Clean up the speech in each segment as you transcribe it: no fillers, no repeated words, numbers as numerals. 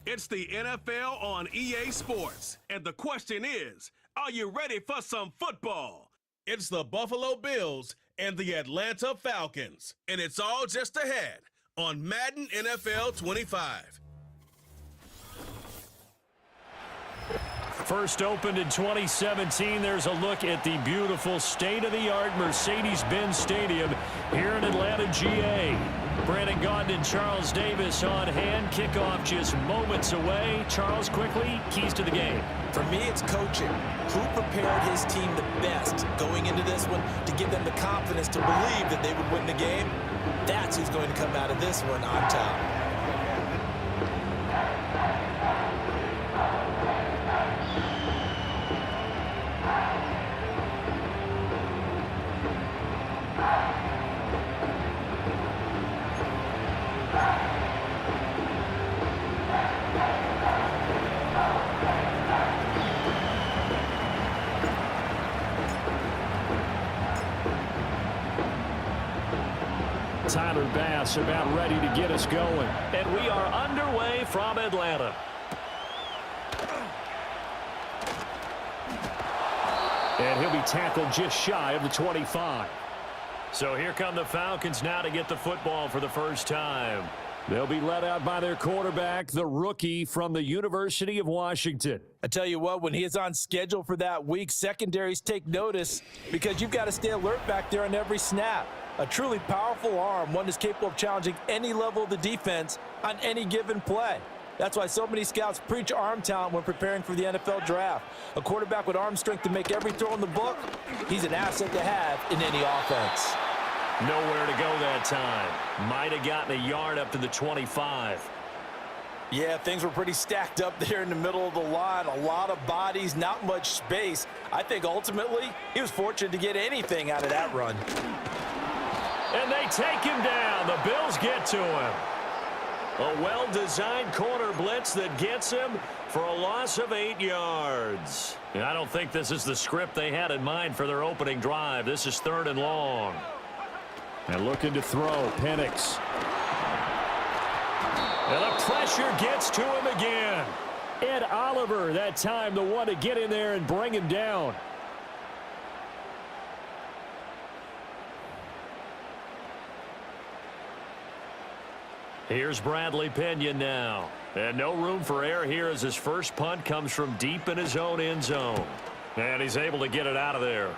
It's the NFL on EA Sports, and the question is, are you ready for some football? It's the Buffalo Bills and the Atlanta Falcons, and it's all just ahead on Madden NFL 25. First opened in 2017, there's a look at the beautiful state-of-the-art Mercedes-Benz Stadium here in Atlanta, GA. Brandon Gaudin and Charles Davis on hand. Kickoff just moments away. Charles, quickly, keys to the game. For me, it's coaching. Who prepared his team the best going into this one to give them the confidence to believe that they would win the game? That's who's going to come out of this one on top. Tyler Bass about ready to get us going. And we are underway from Atlanta. And he'll be tackled just shy of the 25. So here come the Falcons now to get the football for the first time. They'll be led out by their quarterback, the rookie from the University of Washington. I tell you what, when he is on schedule for that week, secondaries take notice because you've got to stay alert back there on every snap. A truly powerful arm, one that's capable of challenging any level of the defense on any given play. That's why so many scouts preach arm talent when preparing for the NFL draft. A quarterback with arm strength to make every throw in the book, he's an asset to have in any offense. Nowhere to go that time. Might have gotten a yard up to the 25. Yeah, things were pretty stacked up there in the middle of the line. A lot of bodies, not much space. I think ultimately he was fortunate to get anything out of that run. And they take him down. The Bills get to him. A well-designed corner blitz that gets him for a loss of 8 yards. And I don't think this is the script they had in mind for their opening drive. This is 3rd and long. And looking to throw, Penix. And the pressure gets to him again. Ed Oliver, that time the one to get in there and bring him down. Here's Bradley Pinion now. And no room for error here as his first punt comes from deep in his own end zone. And he's able to get it out of there.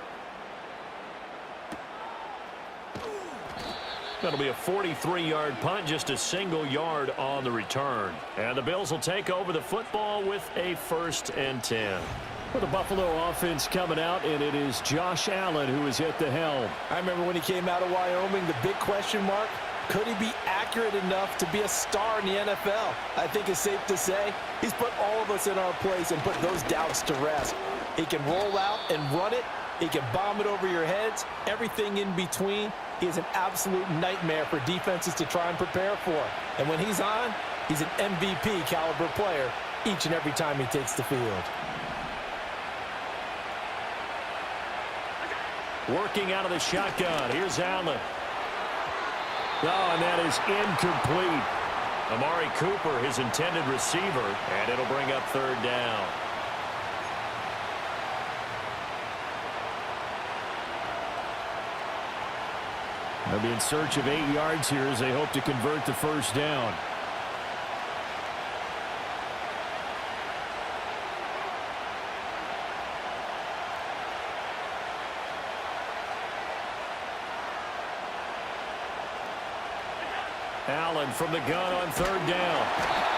That'll be a 43-yard punt, just a single yard on the return. And the Bills will take over the football with a 1st and 10. For the Buffalo offense coming out, and it is Josh Allen who is at the helm. I remember when he came out of Wyoming, the big question mark, could he be accurate enough to be a star in the NFL? I think it's safe to say he's put all of us in our place and put those doubts to rest. He can roll out and run it. He can bomb it over your heads. Everything in between. He is an absolute nightmare for defenses to try and prepare for. And when he's on, he's an MVP caliber player each and every time he takes the field. Working out of the shotgun. Here's Allen. Oh, and that is incomplete. Amari Cooper, his intended receiver, and it'll bring up 3rd down. They'll be in search of 8 yards here as they hope to convert the first down. Allen from the gun on 3rd down.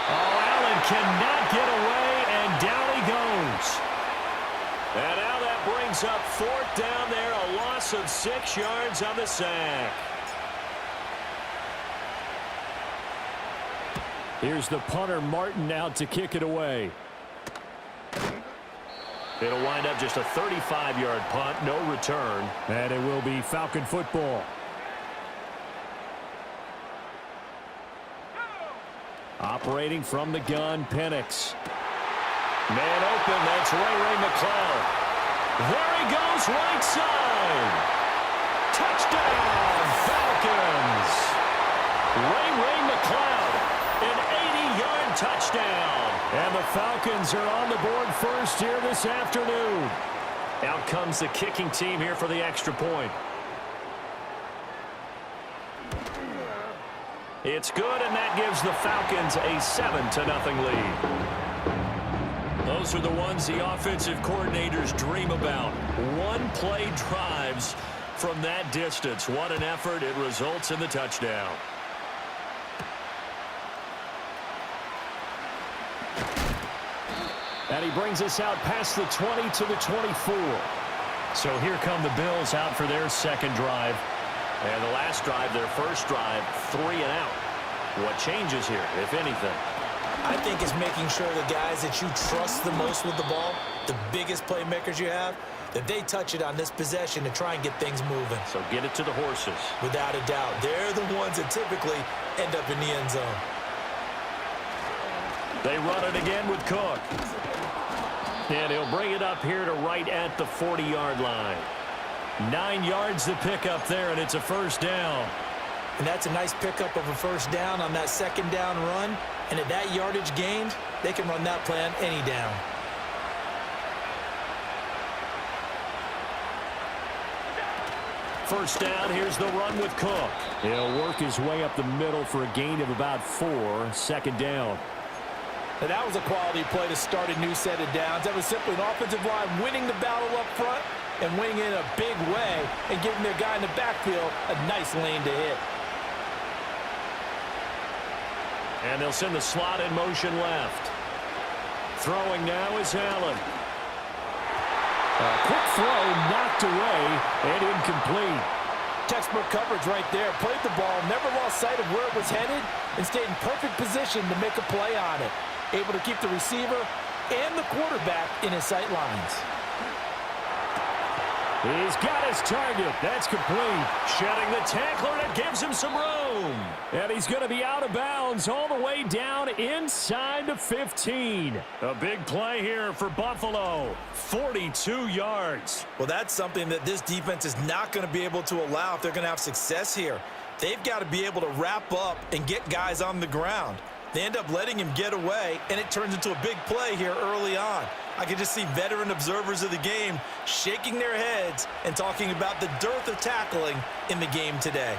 Oh, Allen cannot get away, and down he goes. And now that brings up 4th down there, a loss of 6 yards on the sack. Here's the punter, Martin, out to kick it away. It'll wind up just a 35-yard punt, no return. And it will be Falcon football. Operating from the gun, Penix. Man open, that's Ray McCloud. There he goes, right side. Touchdown, Falcons. Ray McCloud, an 80-yard touchdown. And the Falcons are on the board first here this afternoon. Out comes the kicking team here for the extra point. It's good, and that gives the Falcons a 7-0 lead. Those are the ones the offensive coordinators dream about. One-play drives from that distance. What an effort. It results in the touchdown. And he brings us out past the 20 to the 24. So here come the Bills out for their second drive. And the last drive, their first drive, 3 and out. What changes here, if anything? I think it's making sure the guys that you trust the most with the ball, the biggest playmakers you have, that they touch it on this possession to try and get things moving. So get it to the horses. Without a doubt. They're the ones that typically end up in the end zone. They run it again with Cook. And he'll bring it up here to right at the 40-yard line. 9 yards to pick up there, and it's a first down. And that's a nice pickup of a first down on that second down run. And at that yardage gained, they can run that play on any down. First down, here's the run with Cook. He'll work his way up the middle for a gain of about 4. Second down. Now that was a quality play to start a new set of downs. That was simply an offensive line winning the battle up front and winning in a big way and giving their guy in the backfield a nice lane to hit. And they'll send the slot in motion left. Throwing now is Allen. A quick throw knocked away and incomplete. Textbook coverage right there. Played the ball, never lost sight of where it was headed, and stayed in perfect position to make a play on it. Able to keep the receiver and the quarterback in his sight lines. He's got his target. That's complete. Shedding the tackler, that gives him some room. And he's going to be out of bounds all the way down inside the 15. A big play here for Buffalo. 42 yards. Well, that's something that this defense is not going to be able to allow if they're going to have success here. They've got to be able to wrap up and get guys on the ground. They end up letting him get away, and it turns into a big play here early on. I can just see veteran observers of the game shaking their heads and talking about the dearth of tackling in the game today.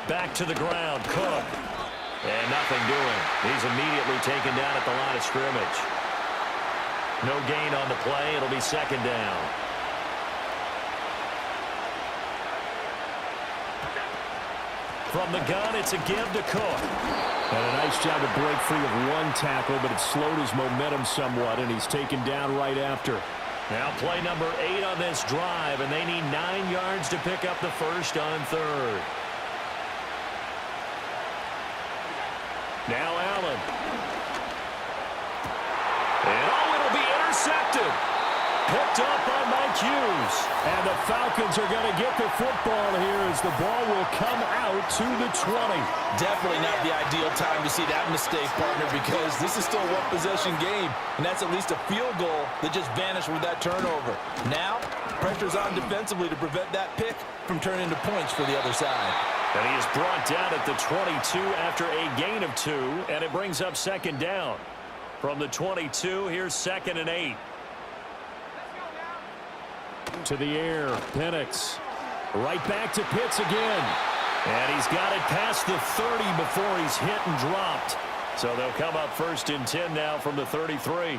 Back to the ground, Cook. And nothing doing. He's immediately taken down at the line of scrimmage. No gain on the play. It'll be second down. From the gun, it's a give to Cook. And a nice job to break free of one tackle, but it slowed his momentum somewhat, and he's taken down right after. Now play number 8 on this drive, and they need 9 yards to pick up the first on third. Now Allen. And it'll be intercepted. Picked up by Mike Hughes. And the Falcons are going to get the football here as the ball will come out to the 20. Definitely not the ideal time to see that mistake, partner, because this is still a one-possession game, and that's at least a field goal that just vanished with that turnover. Now, pressure's on defensively to prevent that pick from turning into points for the other side. And he is brought down at the 22 after a gain of 2, and it brings up second down. From the 22, here's 2nd and 8. To the air, Penix. Right back to Pitts again. And he's got it past the 30 before he's hit and dropped. So they'll come up 1st and 10 now from the 33.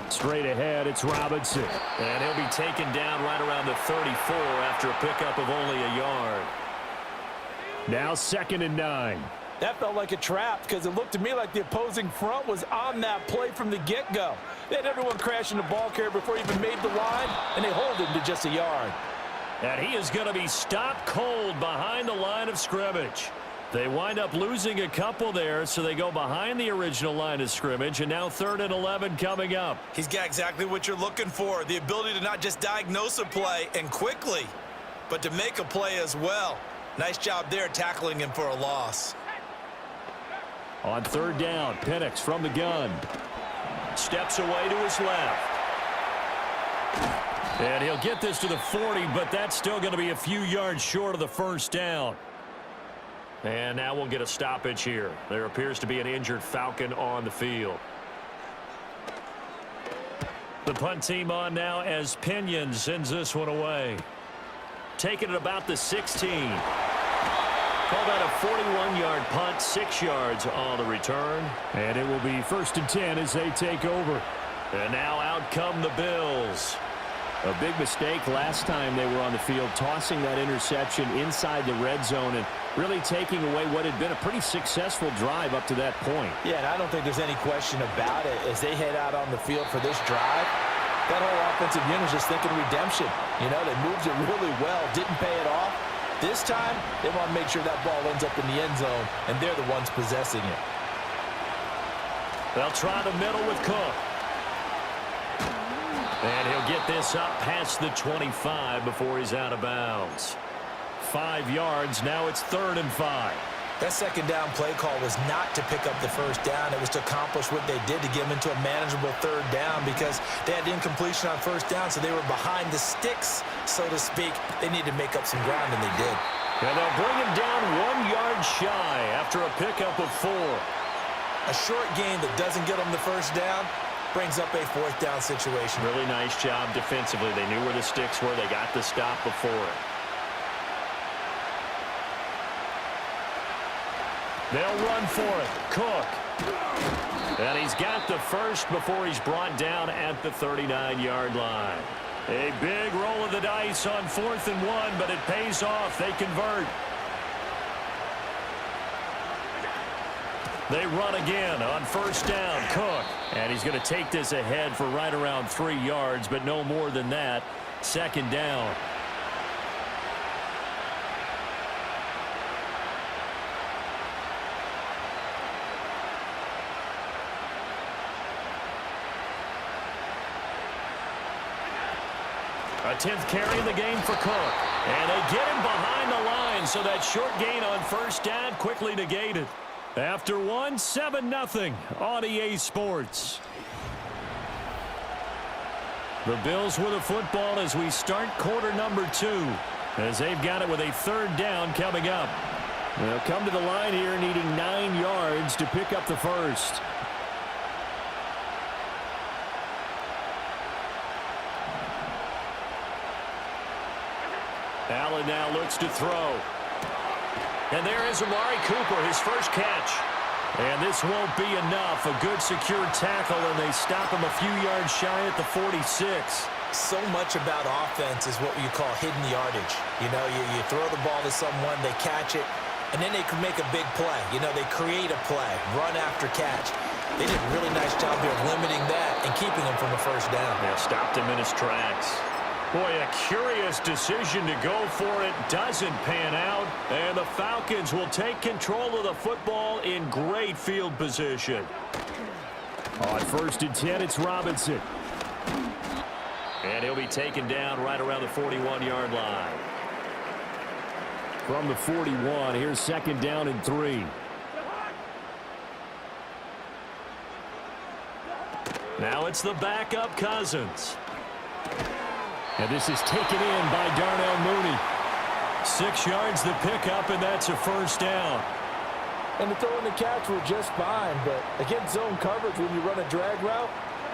Straight ahead, it's Robinson. And he'll be taken down right around the 34 after a pickup of only a yard. Now 2nd and 9. That felt like a trap because it looked to me like the opposing front was on that play from the get-go. They had everyone crashing the ball carrier before he even made the line, and they hold him to just a yard. And he is going to be stopped cold behind the line of scrimmage. They wind up losing a couple there, so they go behind the original line of scrimmage, and now 3rd and 11 coming up. He's got exactly what you're looking for, the ability to not just diagnose a play and quickly, but to make a play as well. Nice job there tackling him for a loss. On 3rd down, Penix from the gun. Steps away to his left. And he'll get this to the 40, but that's still going to be a few yards short of the first down. And now we'll get a stoppage here. There appears to be an injured Falcon on the field. The punt team on now as Pinion sends this one away. Taking it about the 16. Called out a 41-yard punt, 6 yards on the return. And it will be 1st and 10 as they take over. And now out come the Bills. A big mistake last time they were on the field, tossing that interception inside the red zone and really taking away what had been a pretty successful drive up to that point. Yeah, and I don't think there's any question about it. As they head out on the field for this drive, that whole offensive unit is just thinking redemption. You know, they moved it really well, didn't pay it off. This time, they want to make sure that ball ends up in the end zone, and they're the ones possessing it. They'll try the middle with Cook. And he'll get this up past the 25 before he's out of bounds. 5 yards, now it's 3rd and 5. That second down play call was not to pick up the first down. It was to accomplish what they did, to get them into a manageable 3rd down, because they had incompletion on first down, so they were behind the sticks, so to speak. They needed to make up some ground, and they did. And they'll bring him down 1 yard shy after a pickup of 4. A short gain that doesn't get them the first down brings up a 4th down situation. Really nice job defensively. They knew where the sticks were. They got the stop before it. They'll run for it. Cook. And he's got the first before he's brought down at the 39-yard line. A big roll of the dice on 4th and 1, but it pays off. They convert. They run again on 1st down. Cook. And he's going to take this ahead for right around 3 yards, but no more than that. 2nd down. A 10th carry in the game for Cook. And they get him behind the line, so that short gain on 1st down quickly negated. After 1, 7-0 on EA Sports. The Bills with a football as we start quarter number 2, as they've got it with a 3rd down coming up. They'll come to the line here needing 9 yards to pick up the first. Allen now looks to throw. And there is Amari Cooper, his first catch. And this won't be enough. A good secure tackle, and they stop him a few yards shy at the 46. So much about offense is what you call hidden yardage. You know, you throw the ball to someone, they catch it, and then they can make a big play. You know, they create a play, run after catch. They did a really nice job here of limiting that and keeping him from a first down. Yeah, stopped him in his tracks. Boy, a curious decision to go for it. Doesn't pan out. And the Falcons will take control of the football in great field position. On 1st and 10, it's Robinson. And he'll be taken down right around the 41-yard line. From the 41, here's 2nd down and 3. Now it's the backup Cousins. And this is taken in by Darnell Mooney. 6 yards the pickup, and that's a 1st down. And the throw and the catch were just fine, but against zone coverage, when you run a drag route,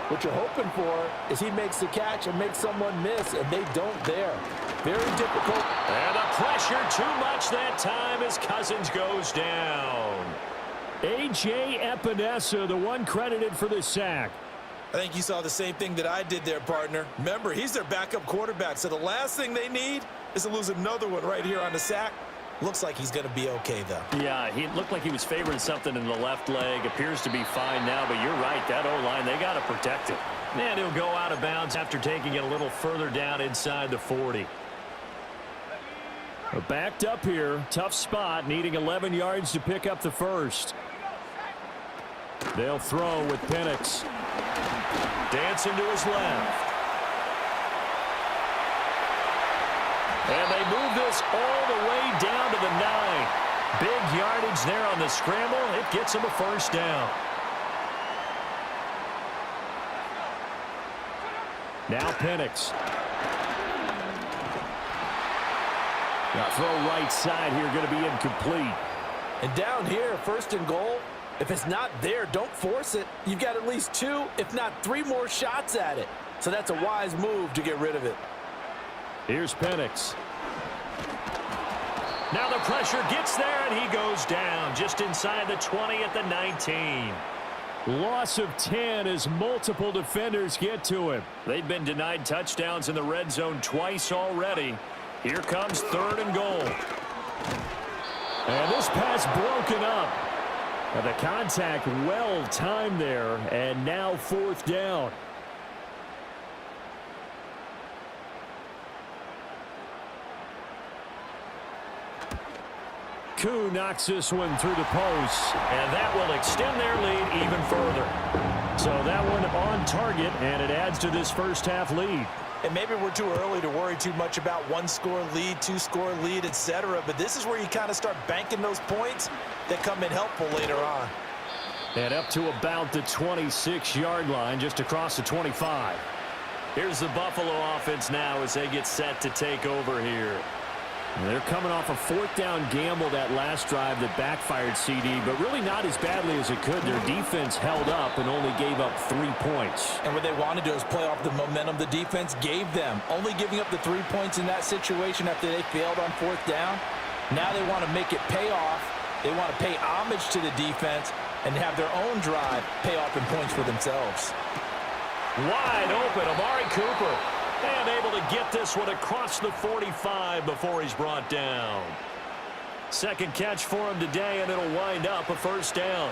what you're hoping for is he makes the catch and makes someone miss, and they don't there. Very difficult. And the pressure too much that time as Cousins goes down. A.J. Epinesa, the one credited for the sack. I think you saw the same thing that I did there, partner. Remember, he's their backup quarterback, so the last thing they need is to lose another one right here on the sack. Looks like he's going to be okay, though. Yeah, he looked like he was favoring something in the left leg. Appears to be fine now, but you're right. That O-line, they got to protect it. And he'll go out of bounds after taking it a little further down inside the 40. Backed up here. Tough spot, needing 11 yards to pick up the first. They'll throw with Penix. Dancing to his left. And they move this all the way down to the 9. Big yardage there on the scramble. It gets them a 1st down. Now Penix. Throw right side here, going to be incomplete. And down here, 1st and goal, if it's not there, don't force it. You've got at least 2, if not 3 more shots at it. So that's a wise move to get rid of it. Here's Penix. Now the pressure gets there, and he goes down just inside the 20 at the 19. Loss of 10 as multiple defenders get to him. They've been denied touchdowns in the red zone twice already. Here comes 3rd and goal. And this pass broken up. The contact well timed there, and now 4th down. Koo knocks this one through the post. And that will extend their lead even further. So that one on target, and it adds to this first half lead. And maybe we're too early to worry too much about 1-score lead, 2-score lead, etc. But this is where you kind of start banking those points that come in helpful later on. And up to about the 26-yard line, just across the 25. Here's the Buffalo offense now as they get set to take over here. They're coming off a 4th down gamble that last drive that backfired CD, but really not as badly as it could. Their defense held up and only gave up 3 points. And what they want to do is play off the momentum the defense gave them. Only giving up the 3 points in that situation after they failed on 4th down. Now they want to make it pay off. They want to pay homage to the defense and have their own drive pay off in points for themselves. Wide open, Amari Cooper. And able to get this one across the 45 before he's brought down. 2nd catch for him today, and it'll wind up a 1st down.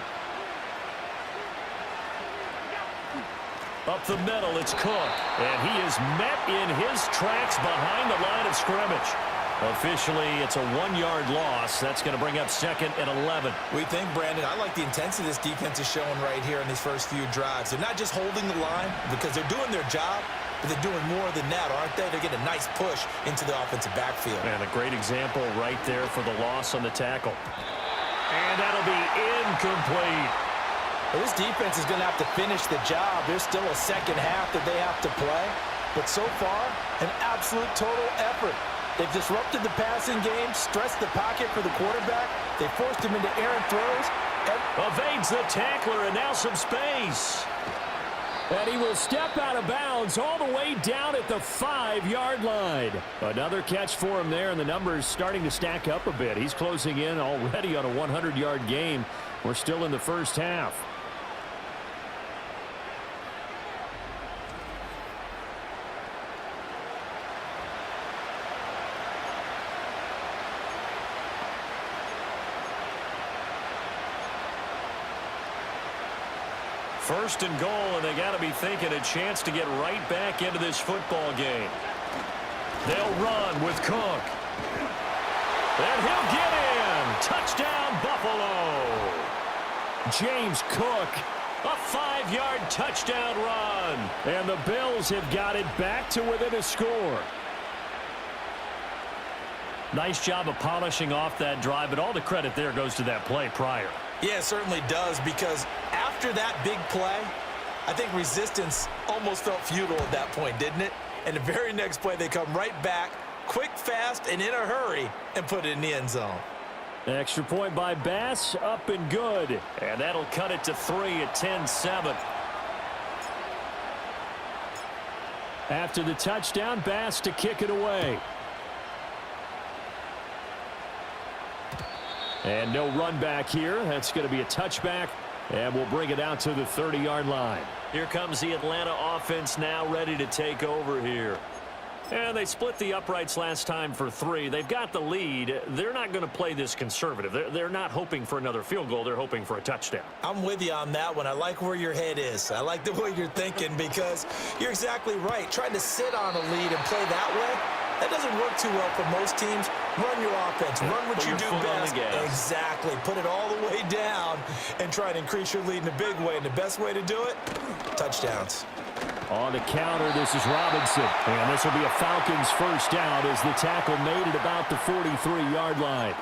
Up the middle, it's Cook. And he is met in his tracks behind the line of scrimmage. Officially, it's a 1-yard loss. That's going to bring up 2nd and 11. We think, Brandon, I like the intensity this defense is showing right here in these first few drives. They're not just holding the line because they're doing their job, but they're doing more than that, aren't they? They're getting a nice push into the offensive backfield. And a great example right there for the loss on the tackle. And that'll be incomplete. Well, this defense is going to have to finish the job. There's still a 2nd half that they have to play. But so far, an absolute total effort. They've disrupted the passing game, stressed the pocket for the quarterback. They forced him into errant throws. Evades the tackler, and now some space. And he will step out of bounds all the way down at the 5-yard line. Another catch for him there, and the numbers starting to stack up a bit. He's closing in already on a 100-yard game. We're still in the first half. First and goal, and they got to be thinking a chance to get right back into this football game. They'll run with Cook. And he'll get in. Touchdown, Buffalo. James Cook. A 5-yard touchdown run. And the Bills have got it back to within a score. Nice job of polishing off that drive, but all the credit there goes to that play prior. Yeah, it certainly does, because after that big play, I think resistance almost felt futile at that point, didn't it? And the very next play, they come right back, quick, fast, and in a hurry, and put it in the end zone. Extra point by Bass, up and good. And that'll cut it to 3 at 10-7. After the touchdown, Bass to kick it away. And no run back here. That's going to be a touchback, and we'll bring it out to the 30-yard line. Here comes the Atlanta offense now ready to take over here. And they split the uprights last time for 3. They've got the lead. They're not going to play this conservative. They're not hoping for another field goal. They're hoping for a touchdown. I'm with you on that one. I like where your head is. I like the way you're thinking, because you're exactly right. Trying to sit on a lead and play that way, that doesn't work too well for most teams. Run your offense. Run what you do best. Exactly. Put it all the way down and try and increase your lead in a big way. And the best way to do it, touchdowns. On the counter, this is Robinson. And this will be a Falcons first down as the tackle made it about the 43-yard line.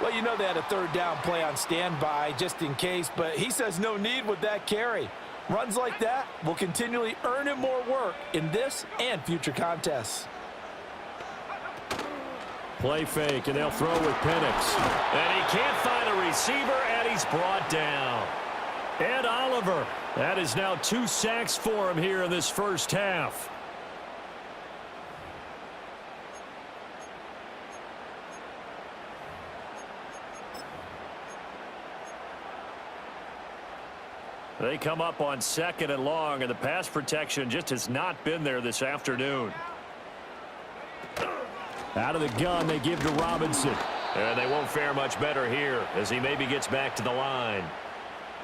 Well, you know they had a 3rd down play on standby just in case, but he says no need with that carry. Runs like that will continually earn him more work in this and future contests. Play fake, and they'll throw with Penix. And he can't find a receiver, and he's brought down. Ed Oliver. That is now 2 sacks for him here in this first half. They come up on 2nd and long, and the pass protection just has not been there this afternoon. Out of the gun, they give to Robinson. And they won't fare much better here as he maybe gets back to the line.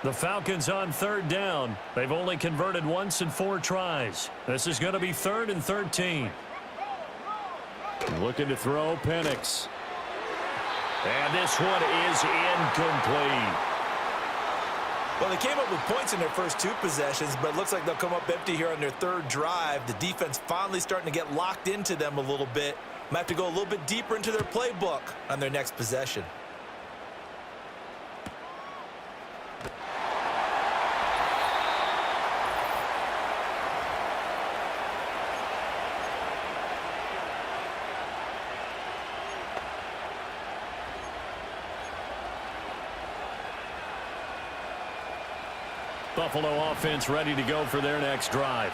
The Falcons on 3rd down. They've only converted once in 4 tries. This is going to be 3rd and 13. Looking to throw, Penix. And this one is incomplete. Well, they came up with points in their first 2 possessions, but it looks like they'll come up empty here on their 3rd drive. The defense finally starting to get locked into them a little bit. Might have to go a little bit deeper into their playbook on their next possession. Buffalo offense ready to go for their next drive.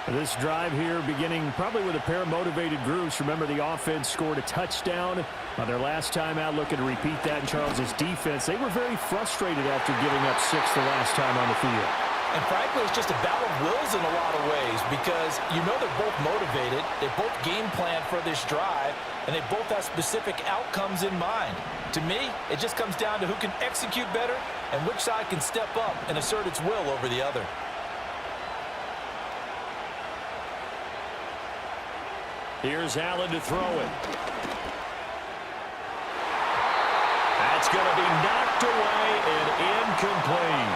This drive here beginning probably with a pair of motivated groups. Remember, the offense scored a touchdown on their last time out, looking to repeat that in Charles's defense. They were very frustrated after giving up 6 the last time on the field. And frankly, it's just a battle of wills in a lot of ways because you know they're both motivated. They both game plan for this drive, and they both have specific outcomes in mind. To me, it just comes down to who can execute better and which side can step up and assert its will over the other. Here's Allen to throw it. That's going to be knocked away and incomplete.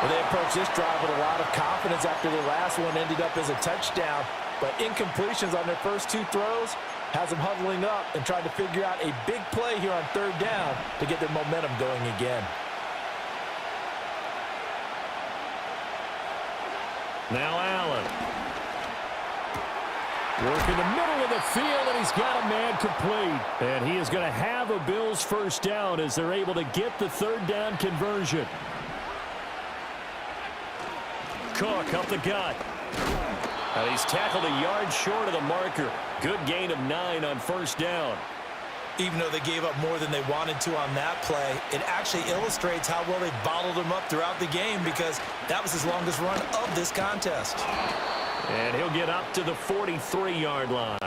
Well, they approached this drive with a lot of confidence after their last one ended up as a touchdown. But incompletions on their first 2 throws has them huddling up and trying to figure out a big play here on 3rd down to get their momentum going again. Now Allen. Working the middle of the field, and he's got a man complete. And he is going to have a Bills first down as they're able to get the 3rd down conversion. Cook up the gut. And he's tackled a yard short of the marker. Good gain of 9 on 1st down. Even though they gave up more than they wanted to on that play, it actually illustrates how well they bottled him up throughout the game because that was his longest run of this contest. And he'll get up to the 43-yard line.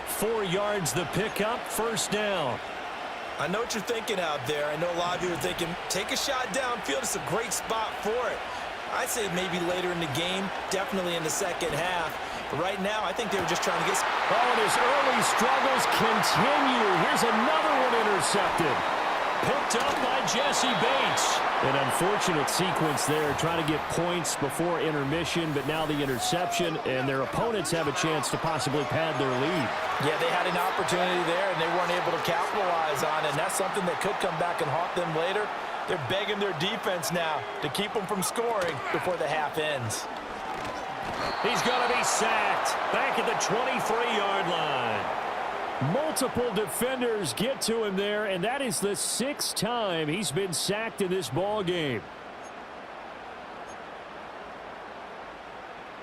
4 yards the pickup, 1st down. I know what you're thinking out there. I know a lot of you are thinking, take a shot downfield. It's a great spot for it. I'd say maybe later in the game, definitely in the 2nd half. But right now, I think they were just trying to get... Oh, and his early struggles continue. Here's another one intercepted. Picked up by Jesse Bates. An unfortunate sequence there, trying to get points before intermission, but now the interception, and their opponents have a chance to possibly pad their lead. Yeah, they had an opportunity there, and they weren't able to capitalize on it, and that's something that could come back and haunt them later. They're begging their defense now to keep them from scoring before the half ends. He's going to be sacked back at the 23-yard line. Multiple defenders get to him there, and that is the 6th time he's been sacked in this ball game.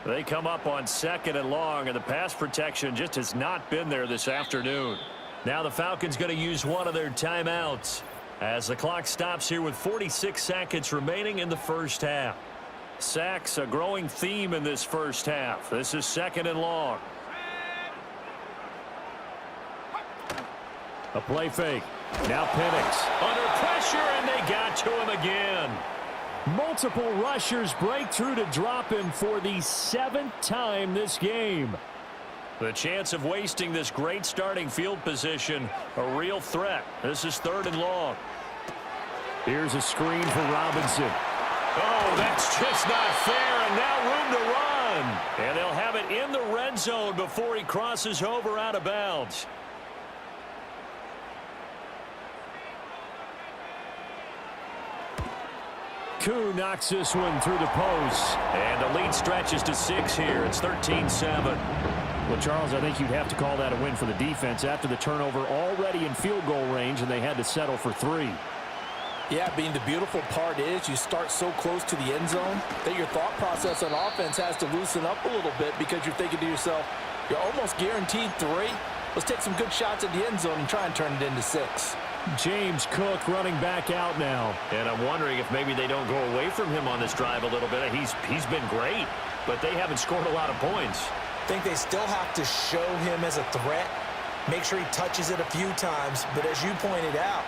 They come up on 2nd and long, and the pass protection just has not been there this afternoon. Now the Falcons going to use one of their timeouts as the clock stops here with 46 seconds remaining in the first half. Sacks, a growing theme in this first half. This is 2nd and long. A play fake. Now Penix. Under pressure, and they got to him again. Multiple rushers break through to drop him for the 7th time this game. The chance of wasting this great starting field position, a real threat. This is 3rd and long. Here's a screen for Robinson. Oh, that's just not fair, and now room to run. And they'll have it in the red zone before he crosses over out of bounds. Koo knocks this one through the post. And the lead stretches to 6 here. It's 13-7. Well, Charles, I think you'd have to call that a win for the defense after the turnover already in field goal range, and they had to settle for 3. Yeah, being the beautiful part is you start so close to the end zone that your thought process on offense has to loosen up a little bit because you're thinking to yourself, you're almost guaranteed 3. Let's take some good shots at the end zone and try and turn it into 6. James Cook running back out now. And I'm wondering if maybe they don't go away from him on this drive a little bit. He's been great, but they haven't scored a lot of points. I think they still have to show him as a threat, make sure he touches it a few times, but as you pointed out,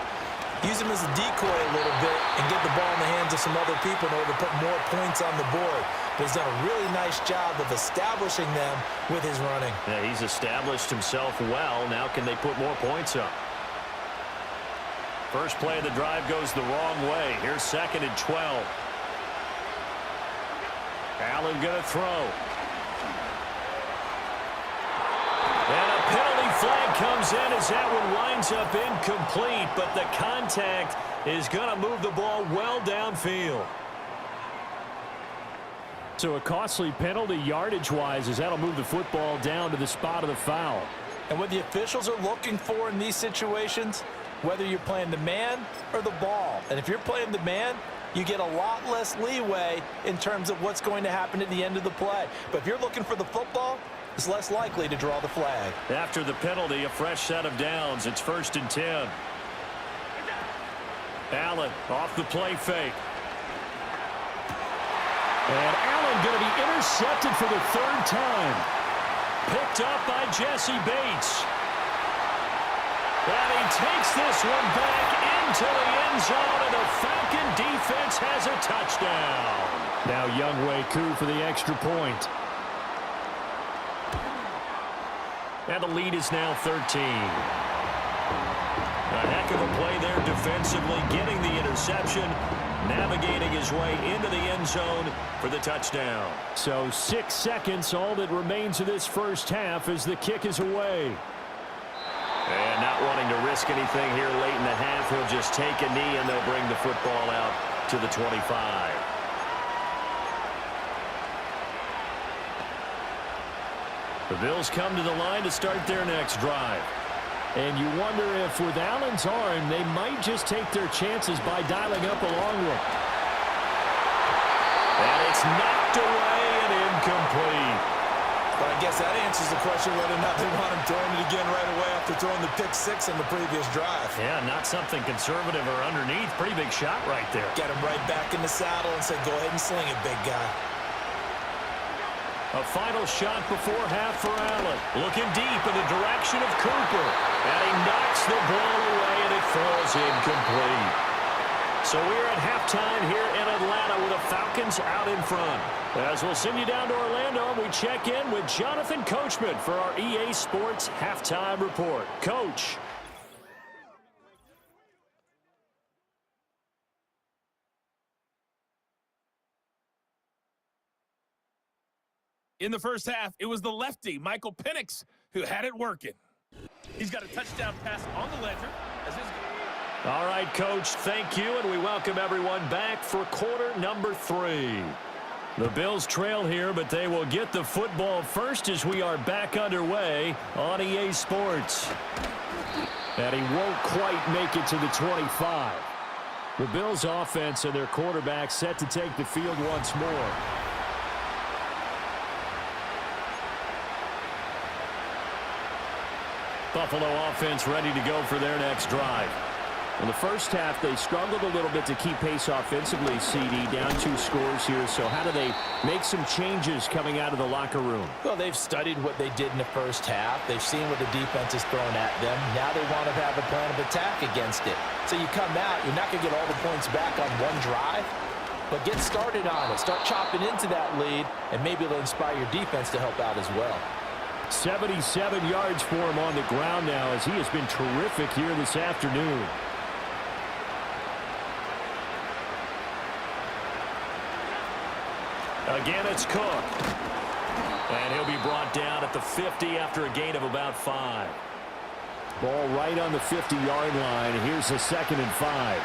use him as a decoy a little bit and get the ball in the hands of some other people in order to put more points on the board. But he's done a really nice job of establishing them with his running. Yeah, he's established himself well. Now can they put more points up? First play of the drive goes the wrong way. Here's 2nd and 12. Allen going to throw. And a penalty flag comes in as that one winds up incomplete, but the contact is going to move the ball well downfield. So a costly penalty yardage-wise as that'll move the football down to the spot of the foul. And what the officials are looking for in these situations, whether you're playing the man or the ball. And if you're playing the man, you get a lot less leeway in terms of what's going to happen at the end of the play. But if you're looking for the football, it's less likely to draw the flag. After the penalty, a fresh set of downs. It's 1st and 10. Allen off the play fake. And Allen going to be intercepted for the 3rd time. Picked up by Jesse Bates. And he takes this one back into the end zone, and the Falcon defense has a touchdown. Now Younghoe Koo for the extra point. And the lead is now 13. A heck of a play there defensively, getting the interception, navigating his way into the end zone for the touchdown. So 6 seconds, all that remains of this first half as the kick is away. And not wanting to risk anything here late in the half, he'll just take a knee and they'll bring the football out to the 25. The Bills come to the line to start their next drive. And you wonder if with Allen's arm, they might just take their chances by dialing up a long one. And it's knocked away and incomplete. But I guess that answers the question whether or not they want him throwing it again right away after throwing the pick 6 in the previous drive. Yeah, not something conservative or underneath. Pretty big shot right there. Get him right back in the saddle and say, go ahead and sling it, big guy. A final shot before half for Allen. Looking deep in the direction of Cooper. And he knocks the ball away, and it falls incomplete. So we're at halftime here in Atlanta with the Falcons out in front. As we'll send you down to Orlando, we check in with Jonathan Coachman for our EA Sports Halftime Report. Coach. In the first half, it was the lefty, Michael Penix, who had it working. He's got a touchdown pass on the ledger. All right, Coach, thank you, and we welcome everyone back for quarter number 3. The Bills trail here, but they will get the football first as we are back underway on EA Sports. And he won't quite make it to the 25. The Bills offense and their quarterback set to take the field once more. Buffalo offense ready to go for their next drive. In the first half, they struggled a little bit to keep pace offensively, CD, down 2 scores here. So how do they make some changes coming out of the locker room? Well, they've studied what they did in the first half. They've seen what the defense is throwing at them. Now they want to have a plan of attack against it. So you come out, you're not going to get all the points back on one drive, but get started on it. Start chopping into that lead, and maybe it'll inspire your defense to help out as well. 77 yards for him on the ground now as he has been terrific here this afternoon. Again, it's Cook. And he'll be brought down at the 50 after a gain of about 5. Ball right on the 50-yard line. Here's a 2nd and 5.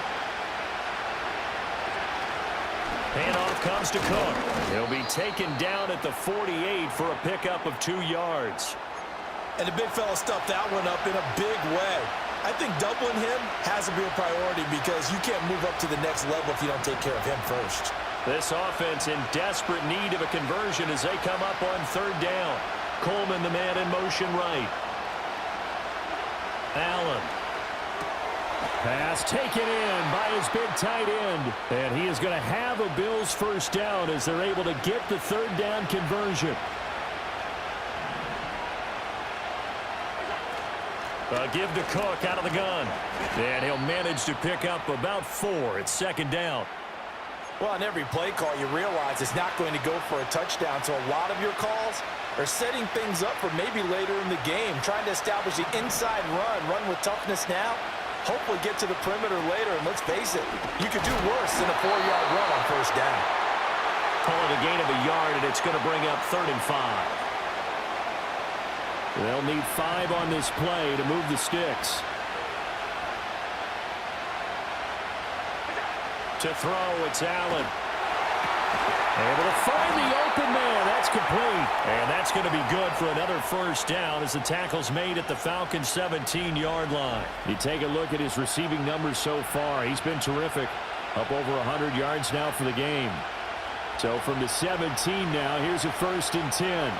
Handoff comes to Cook. He'll be taken down at the 48 for a pickup of 2 yards. And the big fella stuffed that one up in a big way. I think doubling him has to be a priority because you can't move up to the next level if you don't take care of him first. This offense in desperate need of a conversion as they come up on third down. Coleman, the man in motion right. Allen. Pass taken in by his big tight end. And he is going to have a Bills first down as they're able to get the third down conversion. A give to Cook out of the gun. And he'll manage to pick up about 4 at second down. Well, on every play call, you realize it's not going to go for a touchdown, so a lot of your calls are setting things up for maybe later in the game, trying to establish the inside run with toughness now, hopefully get to the perimeter later, and let's face it, you could do worse than a 4-yard run on first down. Call it a gain of a yard, and it's going to bring up 3rd and 5. They'll need 5 on this play to move the sticks. To throw, it's Allen. Able to find the open man. That's complete. And that's going to be good for another first down as the tackle's made at the Falcons' 17-yard line. You take a look at his receiving numbers so far. He's been terrific. Up over 100 yards now for the game. So from the 17 now, here's a 1st and 10.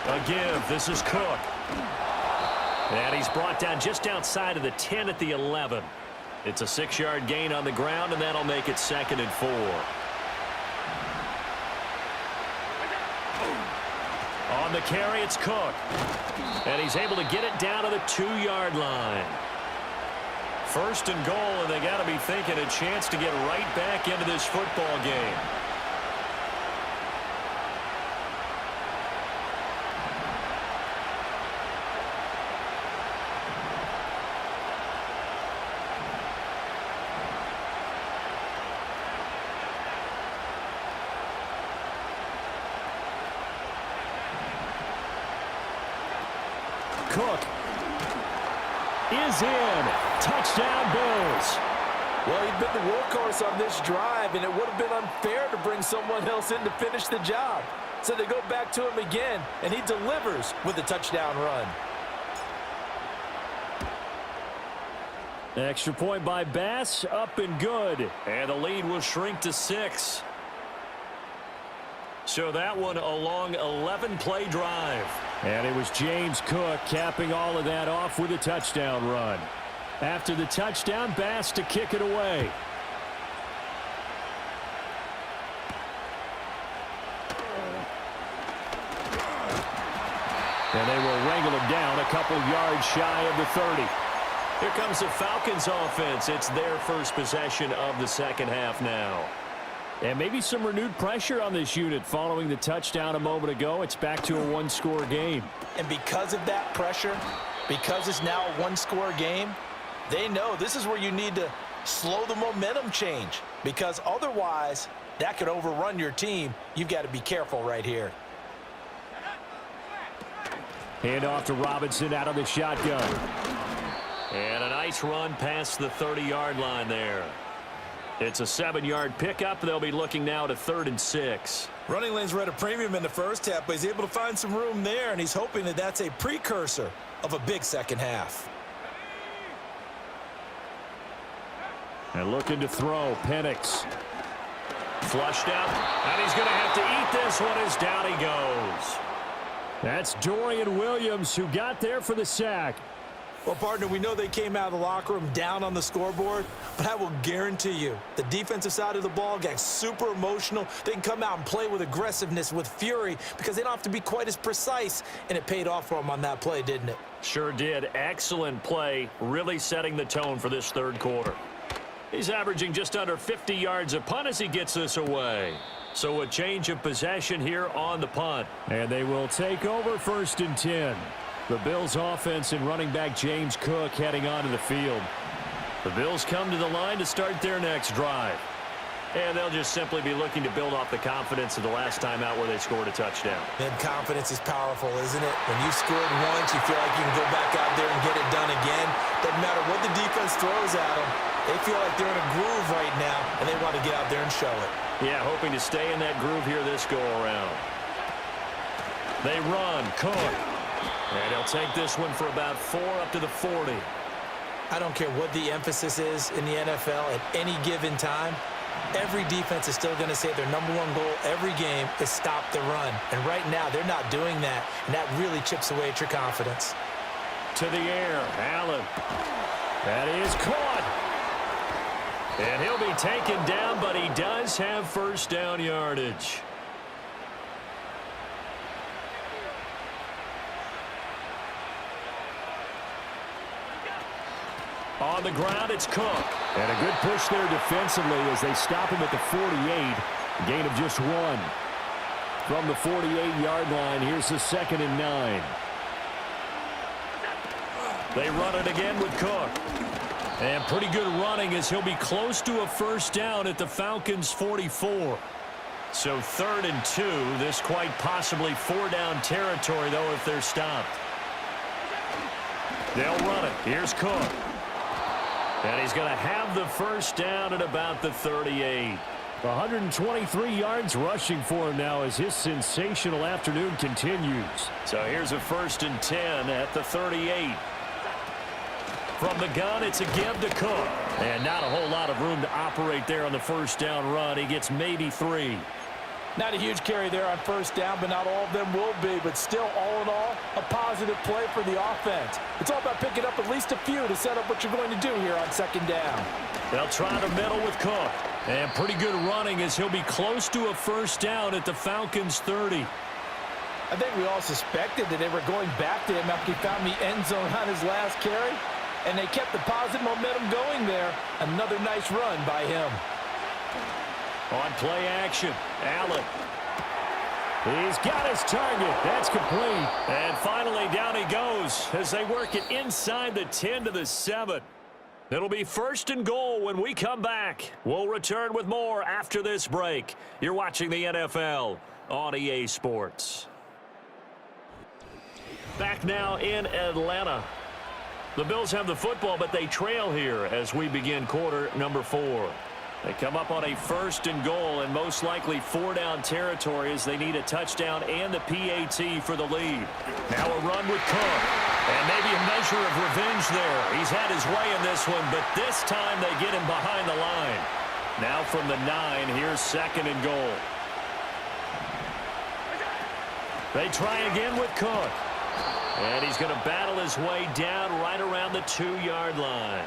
A give. This is Cook. And he's brought down just outside of the 10 at the 11. It's a 6-yard gain on the ground, and that'll make it 2nd and 4. On the carry, it's Cook. And he's able to get it down to the 2-yard line. 1st and goal, and they got to be thinking a chance to get right back into this football game. Cook is in. Touchdown, Bills. Well, he'd been the workhorse on this drive, and it would have been unfair to bring someone else in to finish the job. So they go back to him again, and he delivers with a touchdown run. Extra point by Bass, up and good. And the lead will shrink to 6. So that one a long 11-play drive. And it was James Cook capping all of that off with a touchdown run. After the touchdown, Bass to kick it away. And they will wrangle him down a couple yards shy of the 30. Here comes the Falcons offense. It's their first possession of the second half now. And maybe some renewed pressure on this unit following the touchdown a moment ago. It's back to a 1-score game. And because of that pressure, because it's now a 1-score game, they know this is where you need to slow the momentum change, because otherwise that could overrun your team. You've got to be careful right here. Hand off to Robinson out of the shotgun. And a nice run past the 30-yard line there. It's a 7-yard pickup. They'll be looking now to 3rd and 6. Running lanes were at a premium in the first half, but he's able to find some room there, and he's hoping that that's a precursor of a big second half. And looking to throw, Penix. Flushed out, and he's going to have to eat this one as down he goes. That's Dorian Williams who got there for the sack. Well, partner, we know they came out of the locker room down on the scoreboard, but I will guarantee you the defensive side of the ball got super emotional. They can come out and play with aggressiveness, with fury, because they don't have to be quite as precise, and it paid off for them on that play, didn't it? Sure did. Excellent play, really setting the tone for this third quarter. He's averaging just under 50 yards a punt as he gets this away. So a change of possession here on the punt. And they will take over 1st and 10. The Bills offense and running back James Cook heading onto the field. The Bills come to the line to start their next drive. And they'll just simply be looking to build off the confidence of the last time out where they scored a touchdown. And confidence is powerful, isn't it? When you scored once, you feel like you can go back out there and get it done again. Doesn't matter what the defense throws at them. They feel like they're in a groove right now, and they want to get out there and show it. Yeah, hoping to stay in that groove here this go-around. They run. Cook. And he'll take this one for about 4 up to the 40. I don't care what the emphasis is in the NFL at any given time. Every defense is still going to say their number one goal every game is stop the run. And right now, they're not doing that, and that really chips away at your confidence. To the air, Allen. That is caught. And he'll be taken down, but he does have first down yardage. On the ground, it's Cook. And a good push there defensively as they stop him at the 48. A gain of just 1. From the 48-yard line, here's the 2nd and 9. They run it again with Cook. And pretty good running as he'll be close to a first down at the Falcons' 44. So 3rd and 2. This quite possibly 4-down territory, though, if they're stopped. They'll run it. Here's Cook. And he's going to have the first down at about the 38. 123 yards rushing for him now as his sensational afternoon continues. So here's a 1st and 10 at the 38. From the gun, it's a give to Cook. And not a whole lot of room to operate there on the first down run. He gets maybe 3. Not a huge carry there on first down, but not all of them will be. But still, all in all, a positive play for the offense. It's all about picking up at least a few to set up what you're going to do here on 2nd down. They'll try the middle with Cook. And pretty good running as he'll be close to a first down at the Falcons' 30. I think we all suspected that they were going back to him after he found the end zone on his last carry. And they kept the positive momentum going there. Another nice run by him. On play action, Allen. He's got his target. That's complete. And finally down he goes as they work it inside the 10 to the 7. It'll be 1st and goal when we come back. We'll return with more after this break. You're watching the NFL on EA Sports. Back now in Atlanta. The Bills have the football, but they trail here as we begin quarter number 4. They come up on a 1st and goal and most likely 4-down territory as they need a touchdown and the PAT for the lead. Now a run with Cook. And maybe a measure of revenge there. He's had his way in this one, but this time they get him behind the line. Now from the 9, here's 2nd and goal. They try again with Cook. And he's going to battle his way down right around the 2-yard line.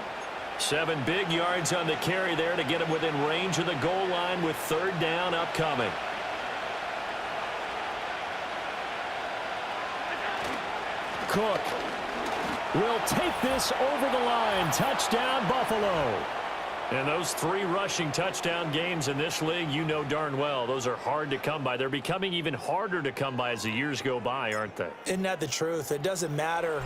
7 big yards on the carry there to get him within range of the goal line with 3rd down upcoming. Cook will take this over the line. Touchdown, Buffalo. And those 3 rushing touchdown games in this league, you know darn well, those are hard to come by. They're becoming even harder to come by as the years go by, aren't they? Isn't that the truth? It doesn't matter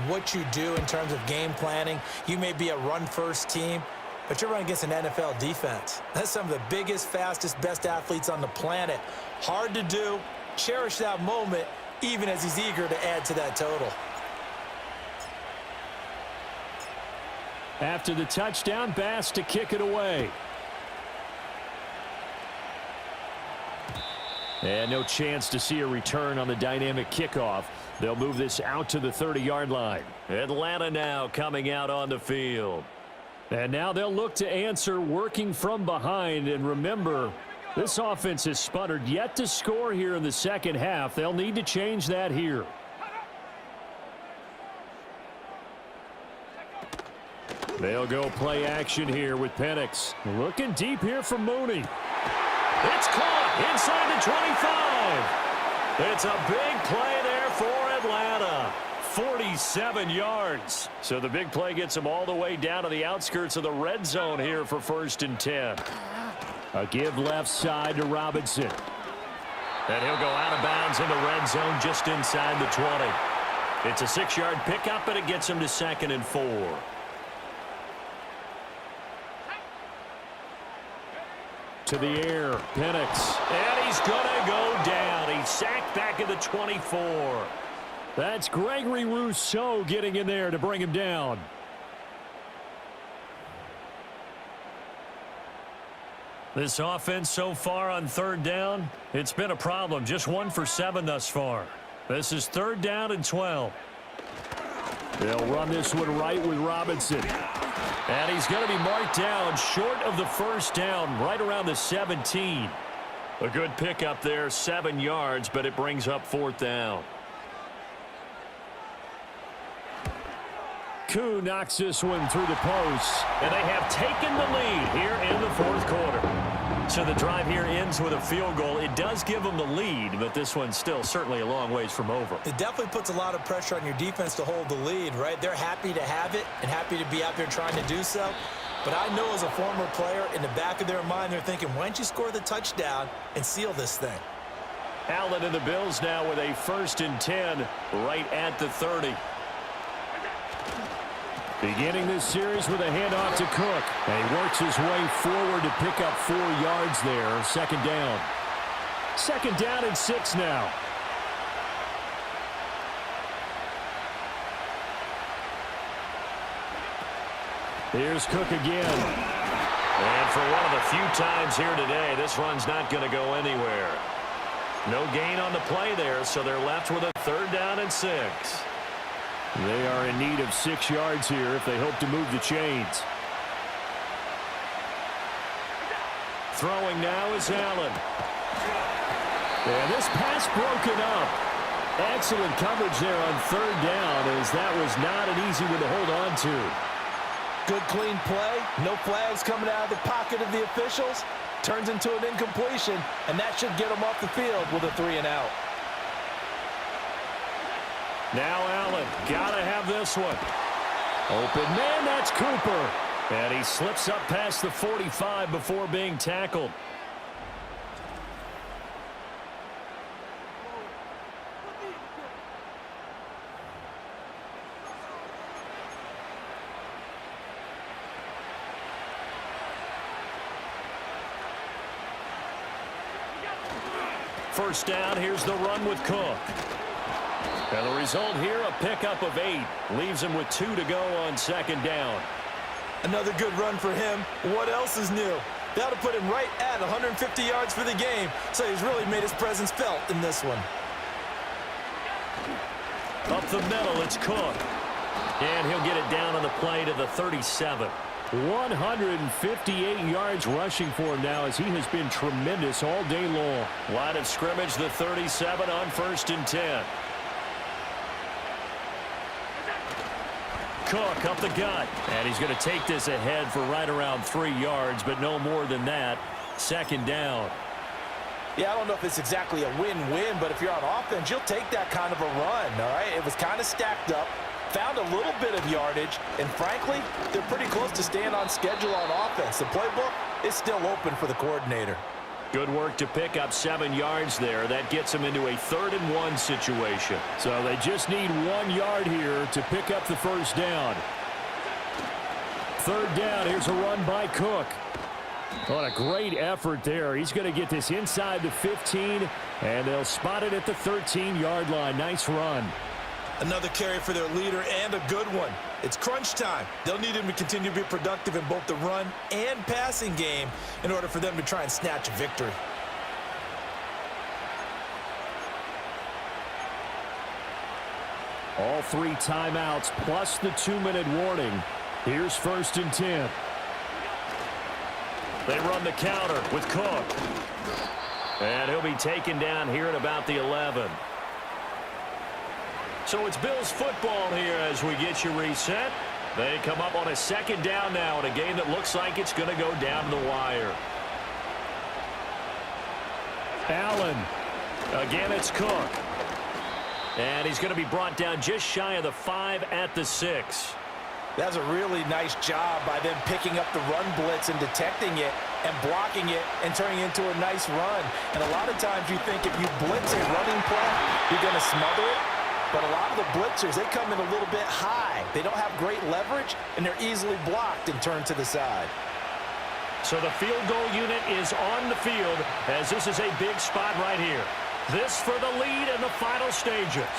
what you do in terms of game planning. You may be a run-first team, but you're running against an NFL defense. That's some of the biggest, fastest, best athletes on the planet. Hard to do. Cherish that moment, even as he's eager to add to that total. After the touchdown, Bass to kick it away. And no chance to see a return on the dynamic kickoff. They'll move this out to the 30-yard line. Atlanta now coming out on the field. And now they'll look to answer working from behind. And remember, this offense has sputtered yet to score here in the second half. They'll need to change that here. They'll go play action here with Penix. Looking deep here from Mooney. It's caught inside the 25. It's a big play there for Atlanta. 47 yards. So the big play gets them all the way down to the outskirts of the red zone here for 1st and 10. A give left side to Robinson. And he'll go out of bounds in the red zone just inside the 20. It's a 6-yard pickup, and it gets him to 2nd and 4. To the air, Penix. And he's going to go down. He's sacked back at the 24. That's Gregory Rousseau getting in there to bring him down. This offense so far on 3rd down, it's been a problem. Just 1 for 7 thus far. This is 3rd down and 12. They'll run this one right with Robinson. And he's going to be marked down short of the 1st down, right around the 17. A good pickup there, 7 yards, but it brings up 4th down. Koo knocks this one through the post. And they have taken the lead here in the 4th quarter. So the drive here ends with a field goal. It does give them the lead, but this one's still certainly a long ways from over. It definitely puts a lot of pressure on your defense to hold the lead, right? They're happy to have it and happy to be out there trying to do so. But I know as a former player, in the back of their mind, they're thinking, why don't you score the touchdown and seal this thing? Allen and the Bills now with a 1st and 10 right at the 30. Beginning this series with a handoff to Cook. And he works his way forward to pick up 4 yards there. 2nd down. 2nd down and 6 now. Here's Cook again. And for one of the few times here today, this run's not going to go anywhere. No gain on the play there, so they're left with a 3rd down and 6. They are in need of 6 yards here if they hope to move the chains. Throwing now is Allen. And this pass broken up. Excellent coverage there on 3rd down, as that was not an easy one to hold on to. Good clean play. No flags coming out of the pocket of the officials. Turns into an incompletion, and that should get them off the field with a 3 and out. Now Allen, gotta have this one. Open man, that's Cooper. And he slips up past the 45 before being tackled. First down, here's the run with Cook. And the result here, a pickup of 8. Leaves him with 2 to go on 2nd down. Another good run for him. What else is new? That'll put him right at 150 yards for the game, so he's really made his presence felt in this one. Up the middle, it's Cook. And he'll get it down on the play to the 37. 158 yards rushing for him now, as he has been tremendous all day long. Line of scrimmage, the 37 on 1st and 10. Cook up the gut. And he's going to take this ahead for right around 3 yards, but no more than that. 2nd down. Yeah, I don't know if it's exactly a win-win, but if you're on offense, you'll take that kind of a run, all right? It was kind of stacked up. Found a little bit of yardage, and frankly, they're pretty close to staying on schedule on offense. The playbook is still open for the coordinator. Good work to pick up 7 yards there. That gets them into a 3rd and 1 situation. So they just need 1 yard here to pick up the 1st down. 3rd down, here's a run by Cook. What a great effort there. He's going to get this inside the 15, and they'll spot it at the 13-yard line. Nice run. Another carry for their leader, and a good one. It's crunch time. They'll need him to continue to be productive in both the run and passing game in order for them to try and snatch a victory. All 3 timeouts plus the 2-minute warning. Here's 1st and 10. They run the counter with Cook. And he'll be taken down here at about the 11. So it's Bills football here as we get you reset. They come up on a 2nd down now in a game that looks like it's going to go down to the wire. Allen. Again, it's Cook. And he's going to be brought down just shy of the 5 at the 6. That's a really nice job by them picking up the run blitz and detecting it and blocking it and turning it into a nice run. And a lot of times you think if you blitz a running play, you're going to smother it. But a lot of the blitzers, they come in a little bit high. They don't have great leverage, and they're easily blocked and turned to the side. So the field goal unit is on the field, as this is a big spot right here. This for the lead in the final stages.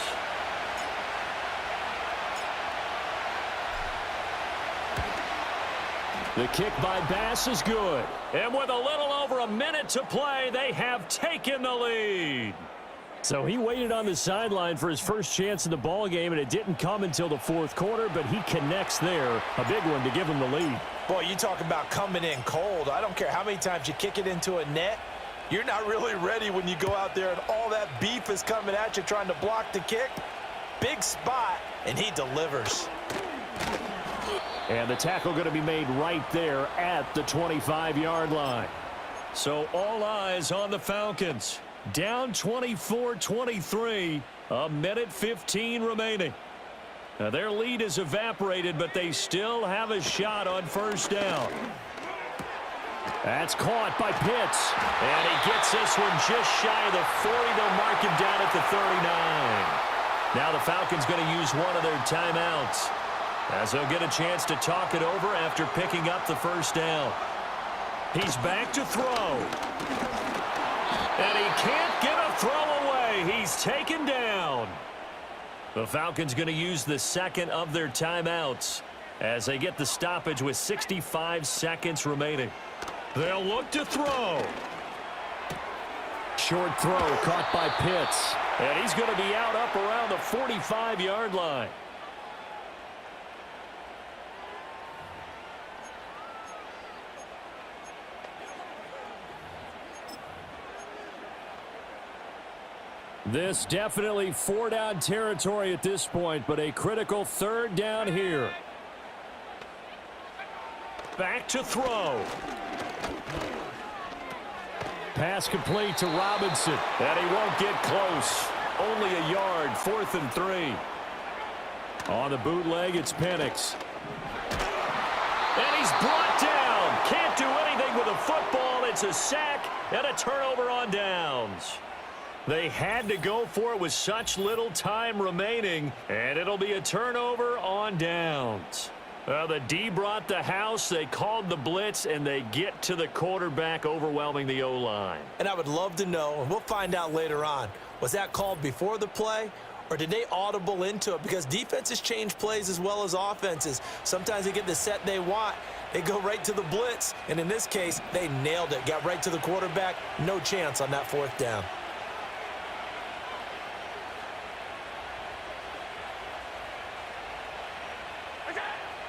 The kick by Bass is good. And with a little over a minute to play, they have taken the lead. So he waited on the sideline for his first chance in the ball game, and it didn't come until the fourth quarter, but he connects there. A big one to give him the lead. Boy, you talk about coming in cold. I don't care how many times you kick it into a net. You're not really ready when you go out there and all that beef is coming at you trying to block the kick. Big spot, and he delivers. And the tackle going to be made right there at the 25-yard line. So all eyes on the Falcons. Down 24-23, a minute 15 remaining. Now their lead is evaporated, but they still have a shot on first down. That's caught by Pitts. And he gets this one just shy of the 40. They'll mark him down at the 39. Now the Falcons going to use one of their timeouts, as they'll get a chance to talk it over after picking up the first down. He's back to throw. And he can't get a throw away. He's taken down. The Falcons going to use the second of their timeouts as they get the stoppage with 65 seconds remaining. They'll look to throw. Short throw caught by Pitts. And he's going to be out up around the 45-yard line. This definitely four-down territory at this point, but a critical third down here. Back to throw. Pass complete to Robinson, and he won't get close. Only a yard, 4th and 3. On the bootleg, it's Penix. And he's brought down. Can't do anything with a football. It's a sack and a turnover on downs. They had to go for it with such little time remaining, and it'll be a turnover on downs. The D brought the house. They called the blitz, and they get to the quarterback, overwhelming the O-line. And I would love to know, and we'll find out later on, was that called before the play, or did they audible into it? Because defenses change plays as well as offenses. Sometimes they get the set they want. They go right to the blitz, and in this case, they nailed it. Got right to the quarterback. No chance on that fourth down.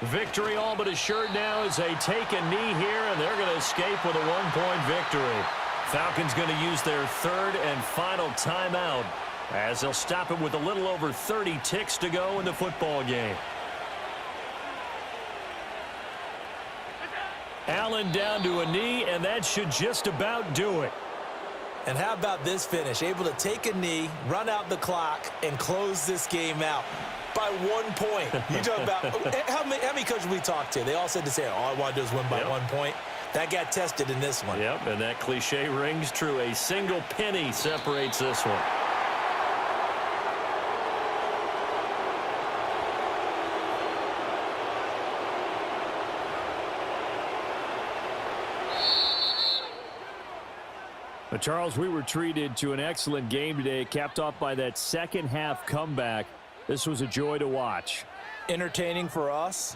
Victory all but assured now as they take a knee here, and they're going to escape with a one-point victory. Falcons going to use their third and final timeout as they'll stop it with a little over 30 ticks to go in the football game. Allen down to a knee, and that should just about do it. And how about this finish? Able to take a knee, run out the clock, and close this game out by 1 point. You talk about how many coaches we talked to? They all said the same. All I want to do is win by 1 point. That got tested in this one. Yep, and that cliche rings true. A single penny separates this one. But Charles, we were treated to an excellent game today, capped off by that second half comeback. This was a joy to watch. Entertaining for us.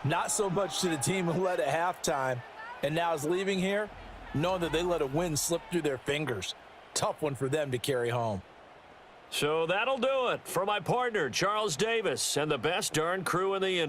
Not so much to the team who led at halftime and now is leaving here, knowing that they let a win slip through their fingers. Tough one for them to carry home. So that'll do it for my partner, Charles Davis, and the best darn crew in the